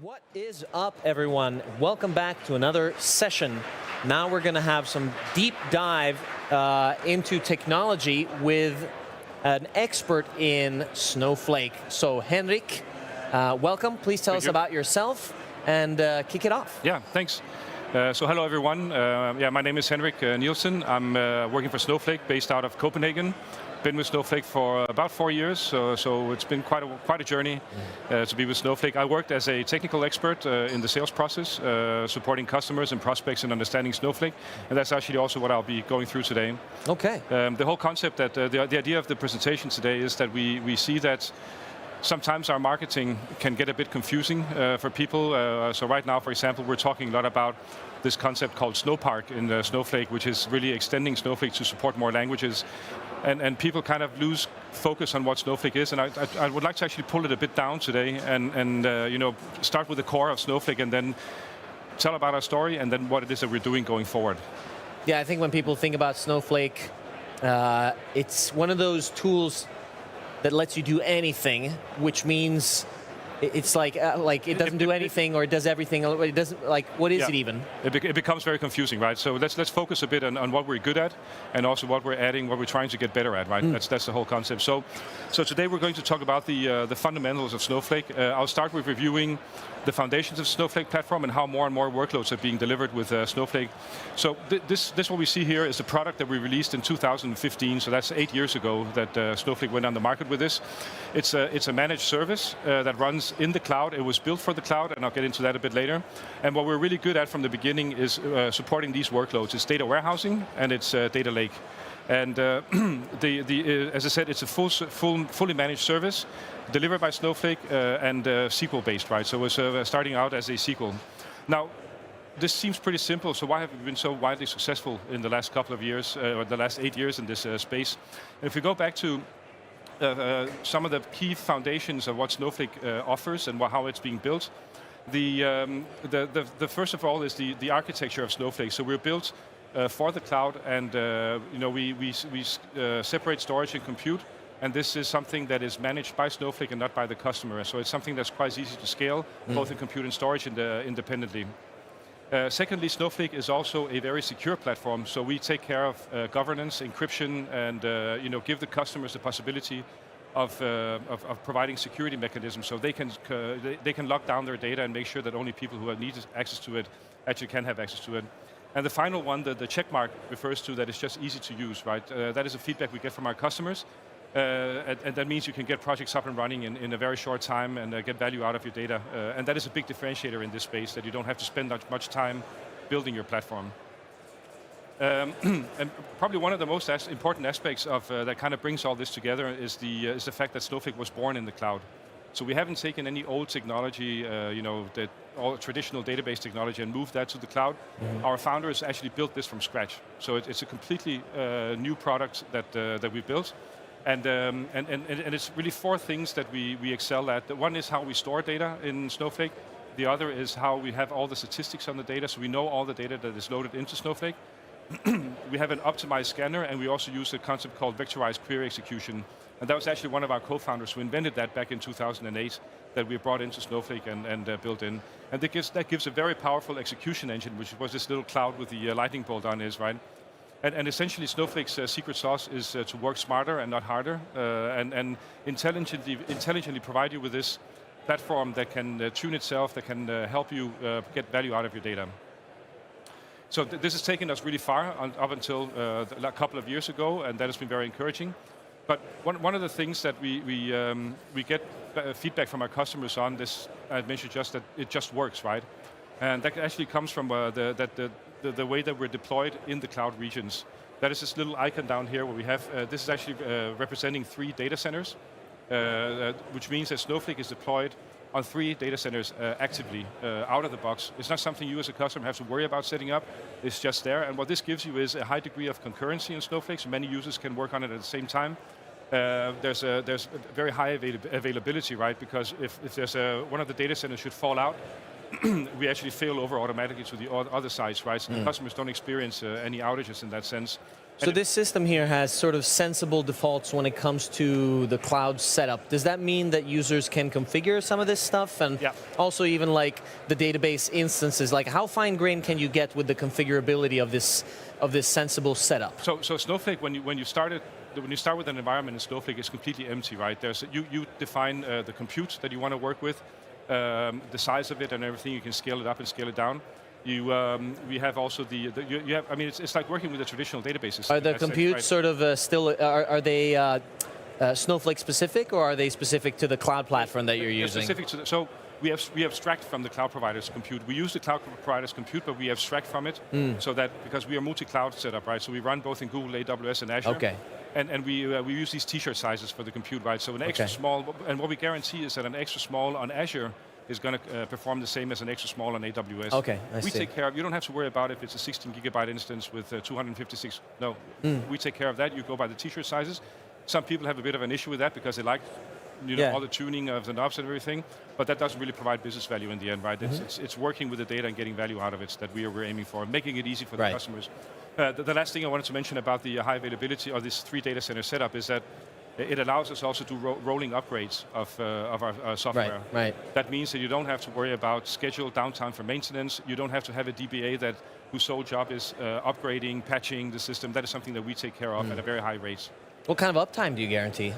What is up, everyone? Welcome back to another session. Now we're going to have some deep dive into technology with an expert in Snowflake. So, Henrik, welcome. Please tell us about yourself and kick it off. Yeah, thanks. So hello, everyone. My name is Henrik Nielsen. I'm working for Snowflake, based out of Copenhagen. Been with Snowflake for about 4 years, so it's been quite a journey to be with Snowflake. I worked as a technical expert in the sales process, supporting customers and prospects in understanding Snowflake, and that's actually also what I'll be going through today. Okay. The whole concept, that the idea of the presentation today is that we see that sometimes our marketing can get a bit confusing for people. So right now, for example, we're talking a lot about this concept called Snowpark in Snowflake, which is really extending Snowflake to support more languages. And people kind of lose focus on what Snowflake is. And I would like to actually pull it a bit down today and start with the core of Snowflake and then tell about our story and then what it is that we're doing going forward. Yeah, I think when people think about Snowflake, it's one of those tools that lets you do anything, which means it's like it doesn't do anything or it does everything. It doesn't, like, what is it even? It becomes very confusing, right? So let's focus a bit on what we're good at and also what we're adding, what we're trying to get better at, right? That's the whole concept. So today we're going to talk about the fundamentals of Snowflake. I'll start with reviewing the foundations of Snowflake platform and how more and more workloads are being delivered with Snowflake. So this what we see here is the product that we released in 2015. So that's 8 years ago that Snowflake went on the market with this. It's a managed service that runs in the cloud. It was built for the cloud, and I'll get into that a bit later. And what we're really good at from the beginning is supporting these workloads. It's data warehousing and it's data lake. And as I said, it's a fully managed service delivered by Snowflake and SQL-based, right? So it's starting out as a SQL. Now, this seems pretty simple, so why have we been so widely successful in the last couple of years, or the last 8 years in this space? And if we go back to some of the key foundations of what Snowflake offers and how it's being built, the first of all is the architecture of Snowflake. So we're built for the cloud, and we separate storage and compute, and this is something that is managed by Snowflake and not by the customer. So it's something that's quite easy to scale, both in compute and storage independently. Secondly, Snowflake is also a very secure platform, so we take care of governance, encryption, and give the customers the possibility of providing security mechanisms, so they can lock down their data and make sure that only people who have needed access to it actually can have access to it. And the final one, the check mark, refers to that it's just easy to use, right? That is a feedback we get from our customers, and that means you can get projects up and running in a very short time and get value out of your data. And that is a big differentiator in this space, that you don't have to spend much time building your platform. And probably one of the most important aspects of that kind of brings all this together is the fact that Snowflake was born in the cloud. So we haven't taken any old technology, all traditional database technology, and moved that to the cloud. Our founders actually built this from scratch. So it's a completely new product that we built. And it's really 4 things that we excel at. The one is how we store data in Snowflake. The other is how we have all the statistics on the data, so we know all the data that is loaded into Snowflake. We have an optimized scanner, and we also use a concept called vectorized query execution. And that was actually one of our co-founders who invented that back in 2008, that we brought into Snowflake and built in. And that gives a very powerful execution engine, which was this little cloud with the lightning bolt on it, right? And essentially, Snowflake's secret sauce is to work smarter and not harder, and intelligently provide you with this platform that can tune itself, that can help you get value out of your data. So this has taken us really far up until a couple of years ago, and that has been very encouraging. But one of the things that we get feedback from our customers on, this I mentioned just that it just works, right? And that actually comes from the way that we're deployed in the cloud regions. That is this little icon down here where we have, this is actually representing 3 data centers, which means that Snowflake is deployed on 3 data centers actively out of the box. It's not something you as a customer have to worry about setting up. It's just there. And what this gives you is a high degree of concurrency in Snowflake, so many users can work on it at the same time. There's very high availability, right? Because if there's one of the data centers should fall out, we actually fail over automatically to the other sites, right? So the customers don't experience any outages in that sense. So this system here has sort of sensible defaults when it comes to the cloud setup. Does that mean that users can configure some of this stuff? And also even like the database instances, like how fine-grained can you get with the configurability of this sensible setup? So Snowflake, when you start with an environment in Snowflake, it's completely empty, right? You define the compute that you want to work with, the size of it and everything. You can scale it up and scale it down. We have also I mean, it's like working with the traditional databases. Are the compute sort of still, are they Snowflake specific, or are they specific to the cloud platform that you're using? Specific to so we abstract from the cloud provider's compute. We use the cloud provider's compute, but we abstract from it, so that, because we are multi-cloud setup, right? So we run both in Google, AWS, and Azure. Okay. And we use these t-shirt sizes for the compute, right? So an extra small, and what we guarantee is that an extra small on Azure is going to perform the same as an extra small on AWS. Okay, I see. We take care of, you don't have to worry about if it's a 16 gigabyte instance with 256, no. We take care of that. You go by the t-shirt sizes. Some people have a bit of an issue with that because they like all the tuning of the knobs and everything, but that doesn't really provide business value in the end, right? It's working with the data and getting value out of it that we're aiming for, making it easy for the customers. The last thing I wanted to mention about the high availability of this 3 data center setup is that it allows us also to do rolling upgrades of our software. Right. That means that you don't have to worry about scheduled downtime for maintenance. You don't have to have a DBA whose sole job is upgrading, patching the system. That is something that we take care of at a very high rate. What kind of uptime do you guarantee?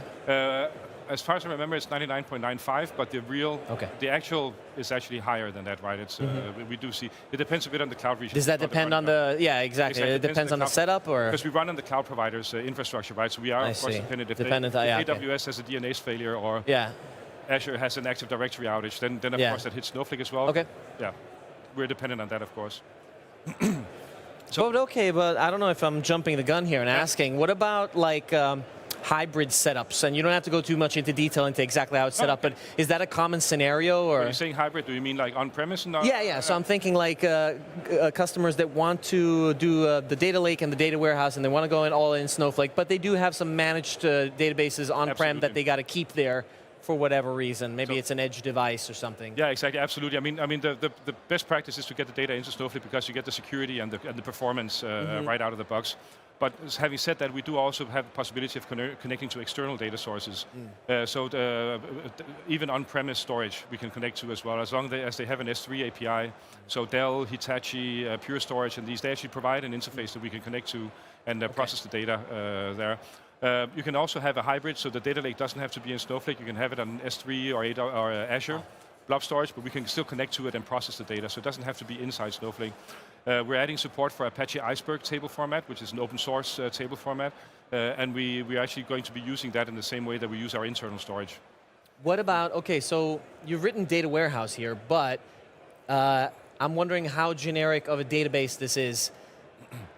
As far as I remember, it's 99.95, but the actual is actually higher than that, right? It's we do see it depends a bit on the cloud region. Does that depend on the exactly? It depends on the setup, or because we run on the cloud provider's infrastructure, right? So we are of course dependent. If AWS has a DNS failure or Azure has an Active Directory outage, then of course that hits Snowflake as well. Okay. Yeah, we're dependent on that, of course. But I don't know if I'm jumping the gun here and asking. What about like hybrid setups? And you don't have to go too much into detail into exactly how it's set up, but is that a common scenario? Or when you're saying hybrid, do you mean like on-premise? Yeah. So I'm thinking like customers that want to do the data lake and the data warehouse, and they want to go in all in Snowflake, but they do have some managed databases on-prem that they got to keep there for whatever reason. Maybe it's an edge device or something. Yeah, exactly, absolutely. I mean, the best practice is to get the data into Snowflake because you get the security and the performance right out of the box. But having said that, we do also have the possibility of connecting to external data sources. Even on-premise storage we can connect to as well, as long as they have an S3 API. So Dell, Hitachi, Pure Storage, and they actually provide an interface that we can connect to and process the data there. You can also have a hybrid, so the data lake doesn't have to be in Snowflake. You can have it on S3 or Azure blob storage, but we can still connect to it and process the data, so it doesn't have to be inside Snowflake. We're adding support for Apache Iceberg table format, which is an open source table format, and we're actually going to be using that in the same way that we use our internal storage. What about, so you've written data warehouse here, but I'm wondering how generic of a database this is.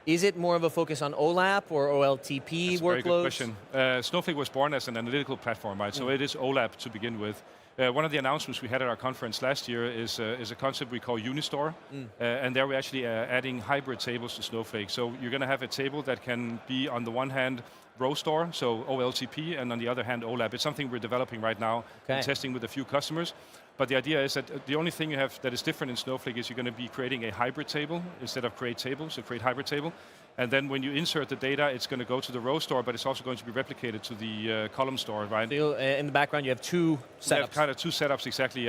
Is it more of a focus on OLAP or OLTP That's workloads? A very good question. Snowflake was born as an analytical platform, right? So it is OLAP to begin with. One of the announcements we had at our conference last year is a concept we call Unistore, and there we're actually adding hybrid tables to Snowflake. So you're going to have a table that can be, on the one hand, row store, so OLTP, and on the other hand, OLAP. It's something we're developing right now and testing with a few customers. But the idea is that the only thing you have that is different in Snowflake is you're going to be creating a hybrid table instead of create table, so create hybrid table. And then when you insert the data, it's going to go to the row store, but it's also going to be replicated to the column store, right? So in the background, you have two setups. You have kind of two setups exactly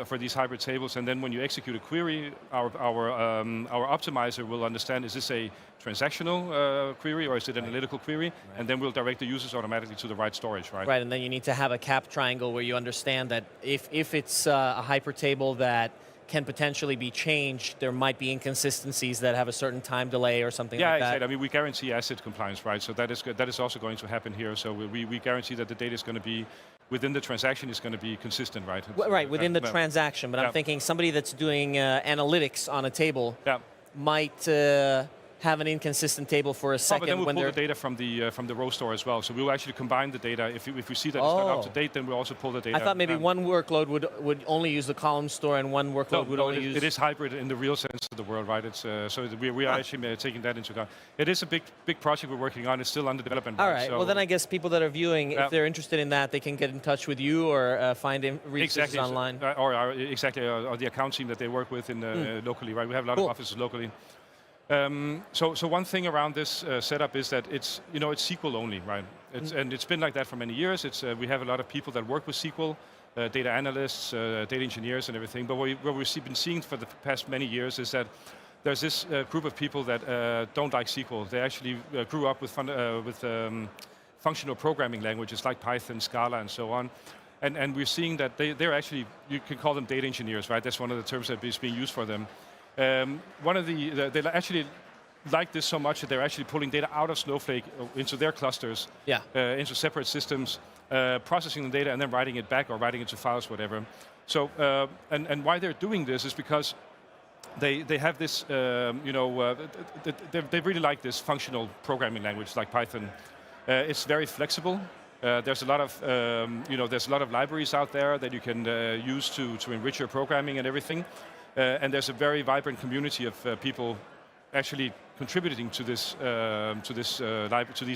for these hybrid tables. And then when you execute a query, our optimizer will understand, is this a transactional query or is it an analytical query? And then we'll direct the users automatically to the right storage, right? Right, and then you need to have a cap triangle where you understand that if it's a hypertable that can potentially be changed, there might be inconsistencies that have a certain time delay or something like that. Yeah, exactly. I mean, we guarantee asset compliance, right? So that is also going to happen here. So we guarantee that the data is going to be, within the transaction, is going to be consistent, right? Right, within the transaction. But I'm thinking somebody that's doing analytics on a table might have an inconsistent table for a second. But then we'll pull the data from the row store as well. So we'll actually combine the data. If we see that it's not up to date, then we'll also pull the data. I thought maybe one workload would only use the column store and one workload would only use... It is hybrid in the real sense of the word, right? It's so we are actually taking that into account. It is a big project we're working on. It's still under development. All right. So well, then I guess people that are viewing, if they're interested in that, they can get in touch with you or find resources online. Or the account team that they work with in locally, right? We have a lot of offices locally. So one thing around this setup is that it's SQL only, right? And it's been like that for many years. We have a lot of people that work with SQL, data analysts, data engineers, and everything. But what we've been seeing for the past many years is that there's this group of people that don't like SQL. They actually grew up with functional programming languages like Python, Scala, and so on. And we're seeing that they're actually, you can call them data engineers, right? That's one of the terms that is being used for them. They actually like this so much that they're actually pulling data out of Snowflake into their clusters, into separate systems, processing the data and then writing it back or writing it to files, whatever. So, and why they're doing this is because they have this, they really like this functional programming language like Python. It's very flexible. There's a lot of libraries out there that you can use to enrich your programming and everything. And there's a very vibrant community of people actually contributing to these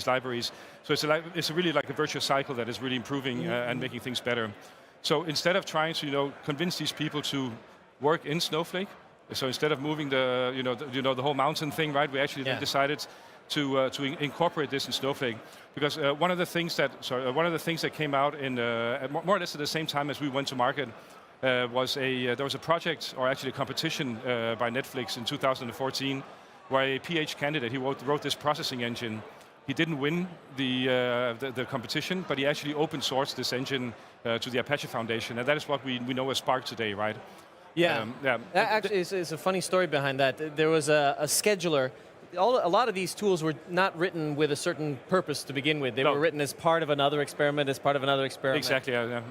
libraries. So it's really like a virtuous cycle that is really improving and making things better. So instead of trying to convince these people to work in Snowflake, so instead of moving the whole mountain thing, right, we actually then decided to incorporate this in Snowflake, because one of the things that came out in more or less at the same time as we went to market there was a project, or actually a competition by Netflix in 2014, where a PhD candidate, he wrote this processing engine. He didn't win the competition, but he actually open sourced this engine to the Apache Foundation, and that is what we know as Spark today, right? Yeah. Actually, it's a funny story behind that. There was a scheduler. A lot of these tools were not written with a certain purpose to begin with. They were written as part of another experiment, Exactly.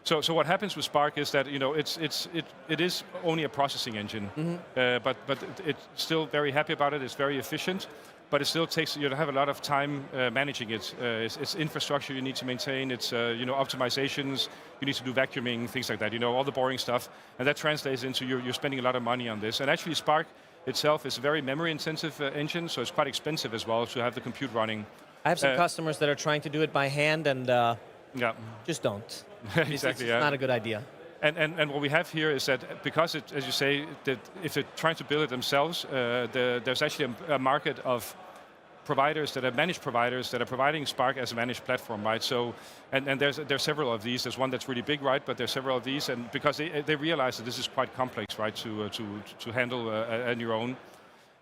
So what happens with Spark is that it is only a processing engine, but it's still very happy about it. It's very efficient, but it still takes you to have a lot of time managing it. It's infrastructure you need to maintain. It's optimizations. You need to do vacuuming, things like that. All the boring stuff, and that translates into you're spending a lot of money on this. And actually, Spark itself is a very memory-intensive engine, so it's quite expensive as well to have the compute running. I have some customers that are trying to do it by hand, and just don't. Exactly. It's not a good idea. And what we have here is that because as you say, that if they're trying to build it themselves, there's actually a market of providers that are managed providers that are providing Spark as a managed platform, right? So, and there's several of these. There's one that's really big, right? But there's several of these, and because they realize that this is quite complex, right, to handle on your own,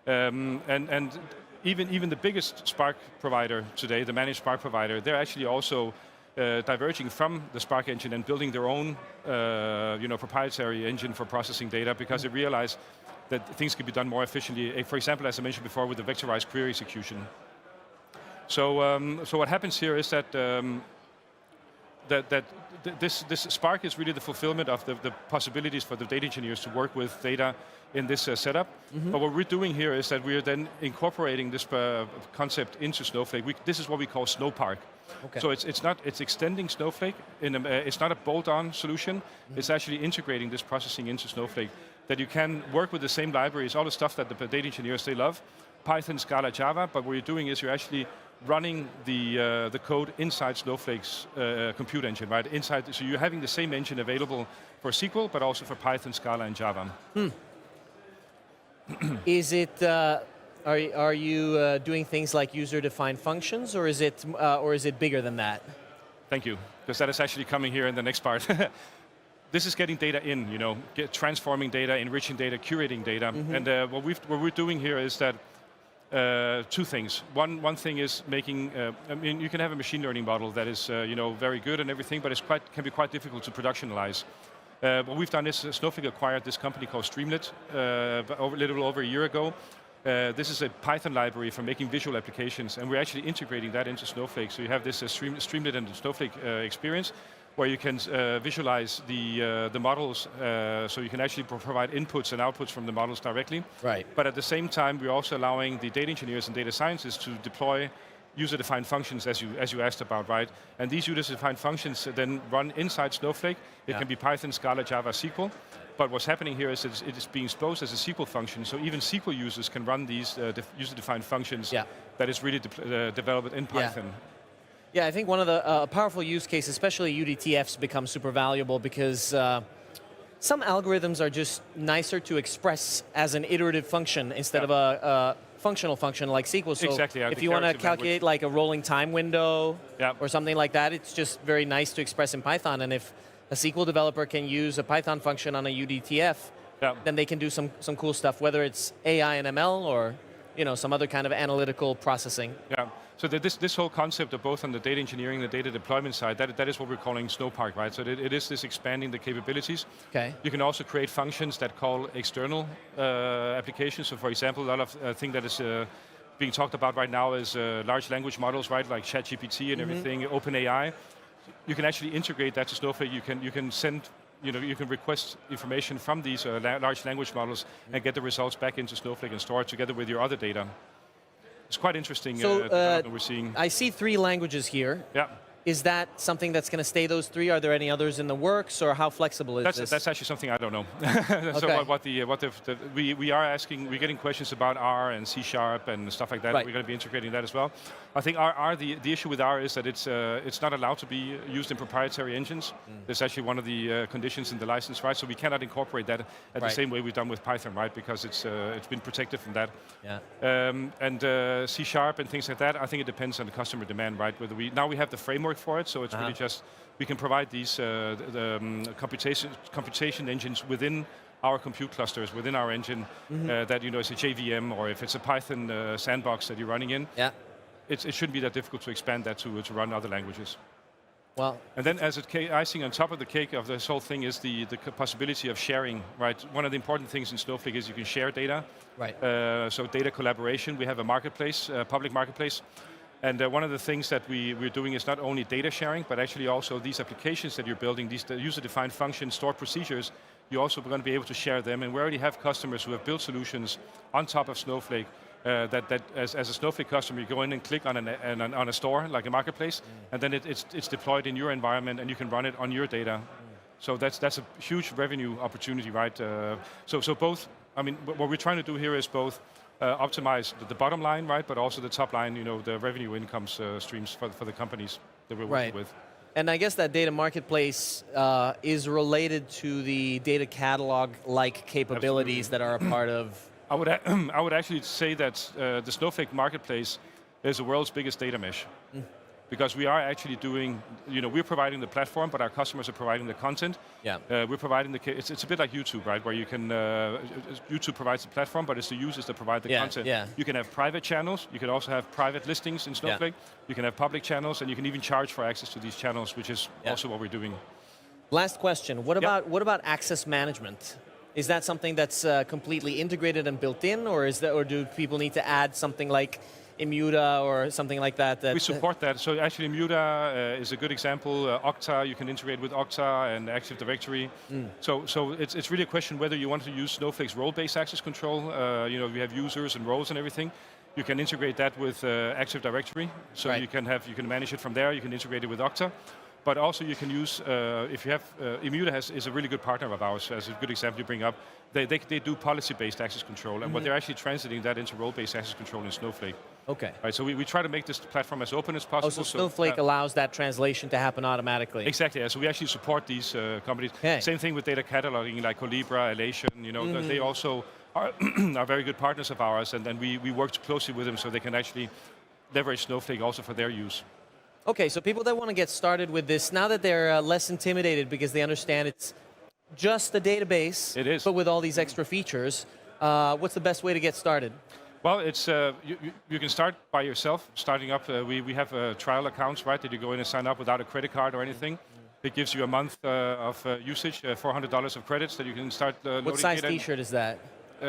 and even the biggest Spark provider today, the managed Spark provider, they're actually also diverging from the Spark engine and building their own, proprietary engine for processing data, because they realize that things can be done more efficiently. For example, as I mentioned before, with the vectorized query execution. So what happens here is that this Spark is really the fulfillment of the possibilities for the data engineers to work with data in this setup. But what we're doing here is that we're then incorporating this concept into Snowflake. This is what we call Snowpark. Okay. So it's extending Snowflake. It's not a bolt-on solution. It's actually integrating this processing into Snowflake, that you can work with the same libraries, all the stuff that the data engineers, they love, Python, Scala, Java, but what you're doing is you're actually running the code inside Snowflake's compute engine, right? So you're having the same engine available for SQL, but also for Python, Scala, and Java. Is it? Are you doing things like user-defined functions, or is it bigger than that? Thank you, because that is actually coming here in the next part. This is getting data in, transforming data, enriching data, curating data, and what we're doing here is that two things. One thing is making. You can have a machine learning model that is very good and everything, but can be quite difficult to productionalize. What we've done is Snowflake acquired this company called Streamlit a little over a year ago. This is a Python library for making visual applications, and we're actually integrating that into Snowflake. So you have this Streamlit and Snowflake experience, where you can visualize the models, so you can actually provide inputs and outputs from the models directly. Right. But at the same time, we're also allowing the data engineers and data scientists to deploy user-defined functions, as you asked about, right? And these user-defined functions then run inside Snowflake. It can be Python, Scala, Java, SQL. But what's happening here is it is being exposed as a SQL function, so even SQL users can run these user-defined functions that is really developed in Python. Yeah, I think one of the powerful use cases, especially UDTFs, become super valuable because some algorithms are just nicer to express as an iterative function instead of a functional function like SQL. So exactly. if you want to calculate like a rolling time window Yeah. or something like that, it's just very nice to express in Python. And if a SQL developer can use a Python function on a UDTF, then they can do some cool stuff, whether it's AI and ML or some other kind of analytical processing. Yeah. So this whole concept of both on the data engineering and the data deployment side, that is what we're calling Snowpark, right? So it is this expanding the capabilities. Okay. You can also create functions that call external applications. So for example, a lot of thing that is being talked about right now is large language models, right? Like ChatGPT and everything, OpenAI. You can actually integrate that to Snowflake. You can send, you can request information from these large language models and get the results back into Snowflake and store it together with your other data. It's quite interesting development we're seeing. I see 3 languages here. Yeah. Is that something that's going to stay those 3? Are there any others in the works, or how flexible is this? That's actually something I don't know. Okay. So we are asking, we're getting questions about R and C# and stuff like that. Right. We're going to be integrating that as well. I think the issue with R is that it's not allowed to be used in proprietary engines. That's actually one of the conditions in the license, right? So we cannot incorporate that at the same way we've done with Python, right? Because it's been protected from that. Yeah. C# and things like that, I think it depends on the customer demand, right? Whether now we have the framework for it, so it's really just we can provide these computation engines within our compute clusters, within our engine, that it's a JVM or if it's a Python sandbox that you're running in. Yeah. It shouldn't be that difficult to expand that to run other languages. Well, and then as icing on top of the cake of this whole thing is the possibility of sharing, right? One of the important things in Snowflake is you can share data. Right. So data collaboration, we have a marketplace, public marketplace. And one of the things that we're doing is not only data sharing, but actually also these applications that you're building, these user-defined functions, stored procedures, you're also going to be able to share them. And we already have customers who have built solutions on top of Snowflake that as a Snowflake customer, you go in and click on a store, like a marketplace, and then it's deployed in your environment and you can run it on your data. So that's a huge revenue opportunity, right? So both, I mean, what we're trying to do here is both optimize the bottom line, right, but also the top line, the revenue incomes streams for the companies that we're working with. And I guess that data marketplace is related to the data catalog-like capabilities that are a part of. I would actually say that the Snowflake marketplace is the world's biggest data mesh. Because we are actually doing, we're providing the platform, but our customers are providing the content. Yeah. We're providing it's a bit like YouTube, right? Where you can, YouTube provides the platform, but it's the users that provide the content. Yeah. You can have private channels. You can also have private listings in Snowflake. You can have public channels, and you can even charge for access to these channels, which is also what we're doing. Last question. What about access management? Is that something that's completely integrated and built in, or do people need to add something like Immuta or something like that? We support that. So actually Immuta is a good example. Okta, you can integrate with Okta and Active Directory. So it's really a question whether you want to use Snowflake's role-based access control. We have users and roles and everything. You can integrate that with Active Directory. So you can manage it from there. You can integrate it with Okta. But also you can use, if you have, Immuta is a really good partner of ours, as a good example you bring up. They do policy-based access control, and what they're actually translating that into role-based access control in Snowflake. Okay. Right, so we try to make this platform as open as possible. Oh, so Snowflake allows that translation to happen automatically. Exactly, so we actually support these companies. Okay. Same thing with data cataloging, like Colibra, Elation, they also are very good partners of ours, and then we work closely with them so they can actually leverage Snowflake also for their use. Okay, so people that want to get started with this, now that they're less intimidated because they understand it's just a database, it is, but with all these extra features, what's the best way to get started? Well, it's you can start by yourself, starting up. We have trial accounts, right, that you go in and sign up without a credit card or anything. It gives you a month of usage, $400 of credits that you can start loading. What size T-shirt is that?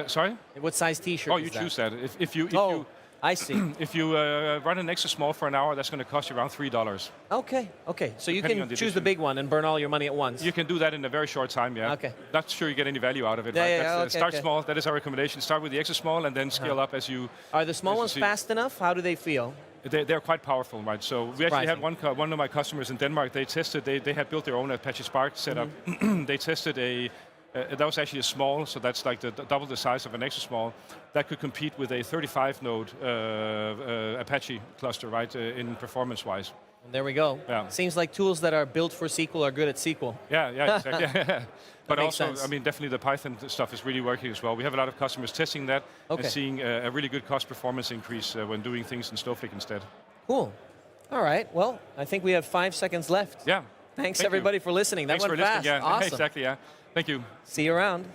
Sorry? What size T-shirt is that? Oh, you choose that. If you I see. If you run an extra small for an hour, that's going to cost you around $3. Okay. So you can choose the big one and burn all your money at once. You can do that in a very short time, yeah. Okay. Not sure you get any value out of it, right? Start small, that is our recommendation. Start with the extra small and then scale up as you... Are the small ones fast enough? How do they feel? They're quite powerful, right? So we actually had one of my customers in Denmark, they tested, they had built their own Apache Spark setup. They tested that was actually a small, so that's like double the size of an extra small, that could compete with a 35-node Apache cluster, right, in performance-wise. There we go. Yeah. Seems like tools that are built for SQL are good at SQL. Yeah, exactly. But makes also, sense. I mean, definitely the Python stuff is really working as well. We have a lot of customers testing that and Okay. seeing a really good cost performance increase when doing things in Snowflake instead. Cool. All right. Well, I think we have 5 seconds left. Yeah. Thanks Thank everybody you. for listening. That Thanks for went listening. fast. Yeah, Awesome. exactly. Yeah. Thank you. See you around.